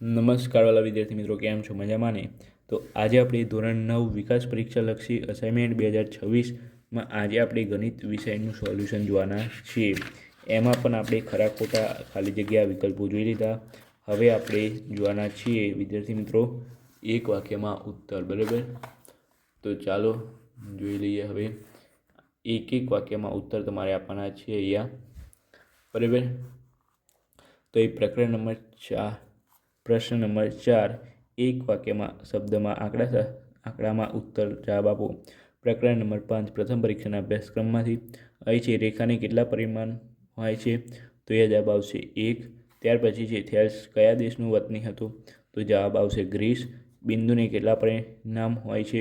નમસ્કાર વાલા વિદ્યાર્થી મિત્રો, કેમ છો? મજામાં ને? તો આજે આપણે ધોરણ 9 વિકાસ પરીક્ષાલક્ષી અસાઇનમેન્ટ 2026માં આજે આપણે ગણિત વિષયનું સોલ્યુશન જોવાના છીએ. એમાં પણ આપણે ખરા ખોટા ખાલી જગ્યા વિકલ્પો જોઈ લીધા. હવે આપણે જોવાના છીએ વિદ્યાર્થી મિત્રો એક વાક્યમાં ઉત્તર. બરાબર, તો ચાલો જોઈ લઈએ. હવે એક વાક્યમાં ઉત્તર તમારે આપવાના છે અહીંયા. બરાબર, તો એ પ્રકરણ નંબર 4, પ્રશ્ન નંબર 4, એક વાક્યમાં શબ્દમાં આંકડામાં ઉત્તર જવાબ આપો. પ્રકરણ નંબર 5, પ્રથમ પરીક્ષાના અભ્યાસક્રમમાંથી અહીં છે રેખાને કેટલા પરિમાણ હોય છે? તો એ જવાબ આવશે 1. ત્યાર પછી છે થેલ્સ કયા દેશનું વતની હતું? તો જવાબ આવશે ગ્રીસ. બિંદુને કેટલા પરિમાણ હોય છે?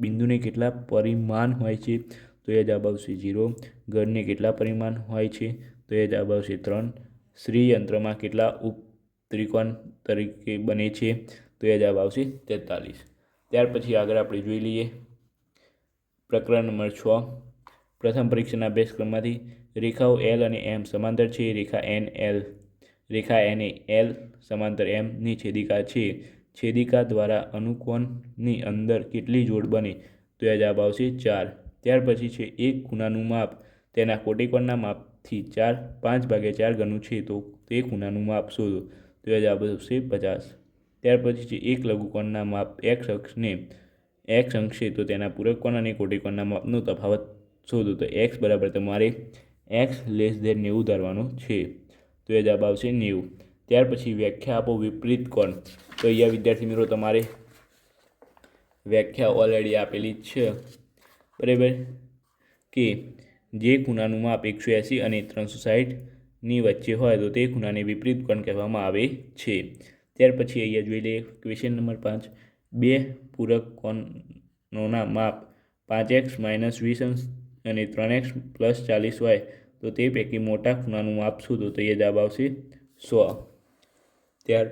બિંદુને કેટલા પરિમાણ હોય છે? તો એ જવાબ આવશે 0. ઘરને કેટલા પરિમાણ હોય છે? તો એ જવાબ આવશે 3. શ્રીયંત્રમાં કેટલા ઉપત્રિકોણ તરીકે બને છે? તો એ જવાબ આવશે 43. ત્યાર પછી આગળ આપણે જોઈ લઈએ પ્રકરણ નંબર 6, પ્રથમ પરીક્ષાના અભ્યાસક્રમમાંથી રેખાઓ એલ અને એમ સમાંતર છે. રેખા એન એ એલ સમાંતર એમની છેદિકા છે. છેદિકા દ્વારા અનુકોણની અંદર કેટલી જોડ બને? તો એ જવાબ આવશે 4. ત્યાર પછી છે એક ખૂણાનું માપ તેના કોટિકોણના માપથી 5/4 ગણું છે, તો તે ખૂણાનું માપ શોધો. તો એ જવાબ આવશે 50. ત્યાર પછી છે એક લઘુકોણના માપ એક્સ અંશ છે, તો તેના પૂરક કોણ અને કોટિકોણના માપનો તફાવત શોધો. તો એક્સ બરાબર તમારે x <90 ધરવાનું છે, તો એ જવાબ આવશે 90. ત્યાર પછી વ્યાખ્યા આપો વિપરીત કોણ. તો અહીંયા વિદ્યાર્થી મિત્રો તમારે વ્યાખ્યા ઓલરેડી આપેલી જ છે. બરાબર, કે જે ખૂણાનું માપ 180 અને 360ની વચ્ચે હોય તો તે ખૂણાને વિપરીત કોણ કહેવામાં આવે છે. ત્યાર પછી અહીંયા જોઈ લઈએ ક્વેશ્ચન નંબર 5, બે પૂરક કોણોના માપ 5x - 20 અને 3x + 40 હોય તો તે પૈકી મોટા ખૂણાનું માપ શોધો. તો એ જવાબ આવશે 100. ત્યાર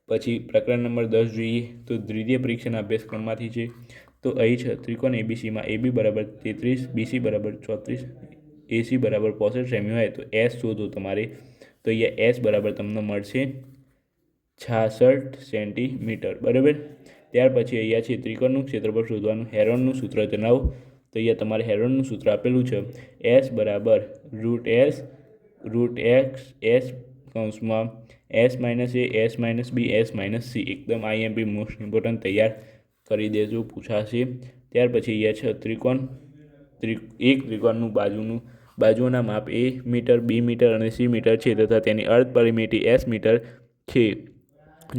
પછી પ્રકરણ નંબર 10 જોઈએ તો દ્વિતીય પરીક્ષાના અભ્યાસક્રમમાંથી છે. તો અહીં છે ત્રિકોણ એબીસીમાં AB બરાબર 33, BC બરાબર 34, AC બરાબર 65 સેમી હોય તો S શોધો તમારે. તો અહીંયા S બરાબર તમને મળશે 66 સેન્ટીમીટર. બરાબર, ત્યાર પછી અહીંયા છે ત્રિકોણનું ક્ષેત્રફળ શોધવાનું. હેરોનનું સૂત્ર જણાવો. તો અહીંયા તમારે હેરોનનું સૂત્ર આપેલું છે S બરાબર √x S કૌંસમાં S - A S - B S - C. એકદમ IMP મોસ્ટ ઇમ્પોર્ટન્ટ તૈયાર કરી દેજો, પૂછાશે. ત્યાર પછી અહીંયા છે એક ત્રિકોણનું બાજુઓના માપ A મીટર, B મીટર અને C મીટર છે તથા તેની અર્ધ પરિમિતિ S મીટર છે.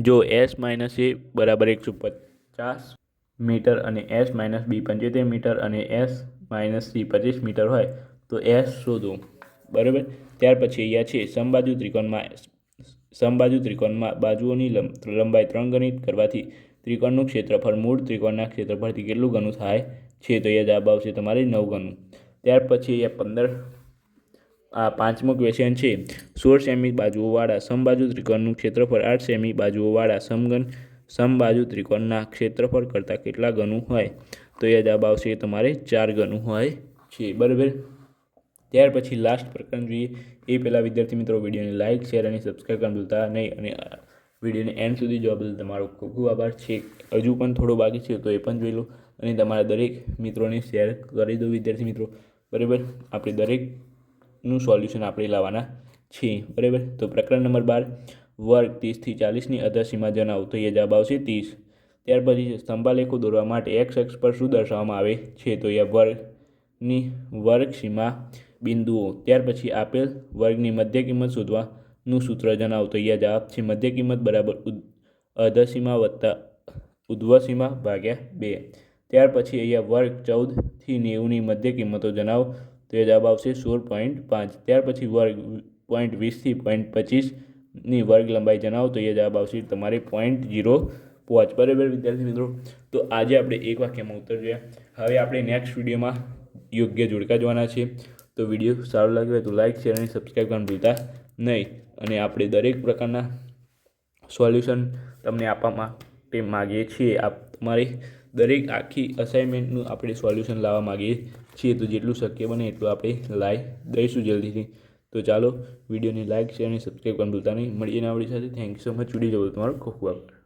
જો S - A બરાબર 150 મીટર અને S - B 75 મીટર અને S - C 25 મીટર હોય તો S શોધો. બરાબર, ત્યાર પછી અહીંયા છે સમબાજુ ત્રિકોણમાં બાજુઓની લંબાઈ 3 ગણી કરવાથી ત્રિકોણનું ક્ષેત્રફળ મૂળ ત્રિકોણના ક્ષેત્રફળથી કેટલું ગણું થાય છે? તો એ જવાબ આવશે તમારે 9 ગણું. ત્યાર પછી અહીંયા પાંચમો ક્વેશ્ચન છે 16 સેમી બાજુઓવાળા સમબાજુ ત્રિકોણનું ક્ષેત્રફળ 8 સેમી બાજુઓવાળા સમબાજુ ત્રિકોણના ક્ષેત્રફળ કરતાં કેટલા ગણું હોય? તો એ જવાબ આવશે તમારે 4 ગણું હોય છે. બરાબર, ત્યાર પછી લાસ્ટ પ્રકરણ જોઈએ એ પહેલાં વિદ્યાર્થી મિત્રો વિડીયોને લાઇક, શેર અને સબસ્ક્રાઈબ કરવાનું ભૂલતા નહીં. અને વિડીયોને એન્ડ સુધી જોવા બદલ તમારો ખૂબ ખૂબ આભાર છે. હજુ પણ થોડો બાકી છે તો એ પણ જોઈ લો અને તમારા દરેક મિત્રોને શેર કરી દો વિદ્યાર્થી મિત્રો. બરાબર, આપણે દરેકનું સોલ્યુશન આપણે લાવવાના છીએ. બરાબર, તો પ્રકરણ નંબર 12, વર્ગ 30 થી 40ની અધરસીમા જણાવો. તો એ જવાબ આવશે 30. ત્યાર પછી સ્તંભાલેખો દોરવા માટે x અક્ષ પર શું દર્શાવવામાં આવે છે? તો એ વર્ગસીમા બિંદુઓ. ત્યાર પછી આપેલ વર્ગની મધ્ય કિંમત શોધવાનું સૂત્ર જણાવો. તો અહીંયા જવાબ છે મધ્ય કિંમત બરાબર અધસીમા વત્તા ઉધ્વસીમા ભાગ્યા 2. ત્યાર પછી અહીંયા વર્ગ 14 થી 90ની મધ્ય કિંમતો જણાવો. તો એ જવાબ આવશે 16.5. ત્યાર પછી વર્ગ 0.20 થી 0.25ની વર્ગ લંબાઈ જણાવો. તો એ જવાબ આવશે તમારે 0.05. બરાબર વિદ્યાર્થી મિત્રો, તો આજે આપણે એક વાક્યમાં ઉત્તર જોયા. હવે આપણે નેક્સ્ટ વિડીયોમાં યોગ્ય જોડકા જોવાના છે. તો વિડીયો સારો લાગ્યો હોય તો લાઇક, શેર અને સબસ્ક્રાઈબ કરવાનું ભૂલતા નહીં. અને આપણે દરેક પ્રકારના સોલ્યુશન તમને આપવા માટે માગીએ છીએ. તમારી દરેક આખી અસાઇનમેન્ટનું આપણે સોલ્યુશન લાવવા માગીએ છીએ. તો જેટલું શક્ય બને એટલું આપણે લાવી દઈશું જલ્દીથી. તો ચાલો વિડીયોને લાઇક શેર અને સબસ્ક્રાઈબ કરવાનું ભૂલતા નહીં. મળીને આપણી સાથે. Thank you so much. Video જોવો તમારો ખૂબ ખૂબ આભાર.